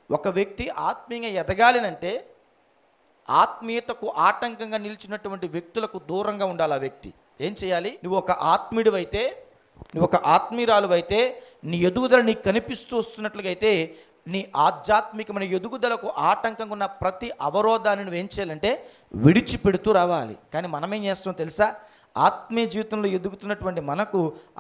ఒక వ్యక్తి ఆత్మీయంగా ఎదగాలినంటే ఆత్మీయతకు ఆటంకంగా నిలిచినటువంటి వ్యక్తులకు దూరంగా ఉండాలి. ఆ వ్యక్తి ఏం చేయాలి? నువ్వు ఒక ఆత్మీయుడివైతే, నువ్వు ఒక ఆత్మీయురాలువైతే, నీ ఎదుగుదల నీకు కనిపిస్తూ వస్తున్నట్లుగా అయితే నీ ఆధ్యాత్మికమైన ఎదుగుదలకు ఆటంకంగా ఉన్న ప్రతి అవరోధాన్ని నువ్వేం చేయాలంటే విడిచిపెడుతూ రావాలి. కానీ మనం ఏం చేస్తామో తెలుసా? ఆత్మీయ జీవితంలో ఎదుగుతున్నటువంటి మనకు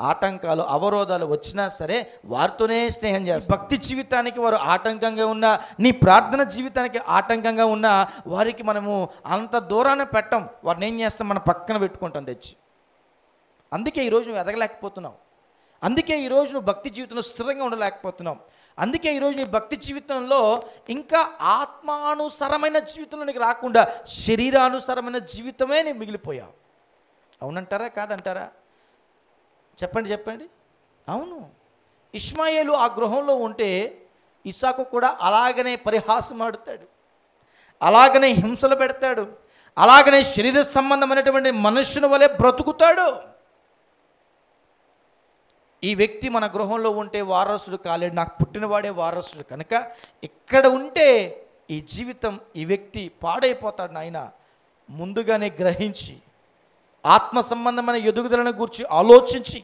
ఆటంకాలు, అవరోధాలు వచ్చినా సరే వారితోనే స్నేహం చేస్తాం. భక్తి జీవితానికి వారు ఆటంకంగా ఉన్నా, నీ ప్రార్థన జీవితానికి ఆటంకంగా ఉన్నా వారికి మనము అంత దూరాన్ని పెట్టం. వారిని ఏం చేస్తాం? మనం పక్కన పెట్టుకుంటాం తెచ్చి. అందుకే ఈరోజు నువ్వు ఎదగలేకపోతున్నావు. అందుకే ఈరోజు నువ్వు భక్తి జీవితంలో స్థిరంగా ఉండలేకపోతున్నావు. అందుకే ఈరోజు నీ భక్తి జీవితంలో ఇంకా ఆత్మానుసరమైన జీవితంలో నీకు రాకుండా శరీరానుసరమైన జీవితమే నీకు మిగిలిపోయావు. అవునంటారా కాదంటారా? చెప్పండి. అవును. ఇష్మాయేలు ఆ గృహంలో ఉంటే ఇస్సాకు కూడా అలాగనే పరిహాసం ఆడుతాడు, అలాగనే హింసలు పెడతాడు, అలాగనే శరీర సంబంధమైనటువంటి మనుష్యుని వలె బ్రతుకుతాడు. ఈ వ్యక్తి మన గృహంలో ఉంటే వారసుడు కాలేడు, నాకు పుట్టినవాడే వారసుడు కనుక ఇక్కడ ఉంటే ఈ జీవితం, ఈ వ్యక్తి పాడైపోతాడు. నాయన ముందుగానే గ్రహించి ఆత్మ సంబంధమైన ఎదుగుదలను గురించి ఆలోచించి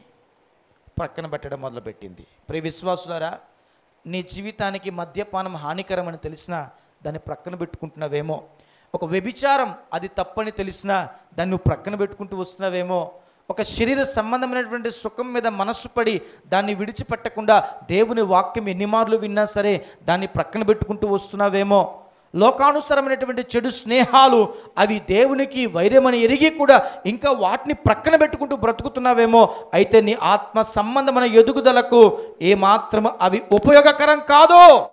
ప్రక్కన పెట్టడం మొదలుపెట్టింది. ప్రియ విశ్వాసులారా, నీ జీవితానికి మద్యపానం హానికరమని తెలిసినా దాన్ని ప్రక్కన పెట్టుకుంటున్నావేమో. ఒక వ్యభిచారం అది తప్పని తెలిసినా దాన్ని నువ్వు ప్రక్కన పెట్టుకుంటూ వస్తున్నావేమో. ఒక శరీర సంబంధమైనటువంటి సుఖం మీద మనస్సు పడి దాన్ని విడిచిపెట్టకుండా దేవుని వాక్యం ఎన్ని మార్లు విన్నా సరే దాన్ని ప్రక్కన పెట్టుకుంటూ వస్తున్నావేమో. లోకానుసరమైనటువంటి చెడు స్నేహాలు అవి దేవునికి వైరమని ఎరిగి కూడా ఇంకా వాటిని ప్రక్కన పెట్టుకుంటూ బ్రతుకుతున్నావేమో. అయితే నీ ఆత్మ సంబంధమైన ఎదుగుదలకు ఏమాత్రం అవి ఉపయోగకరం కాదు.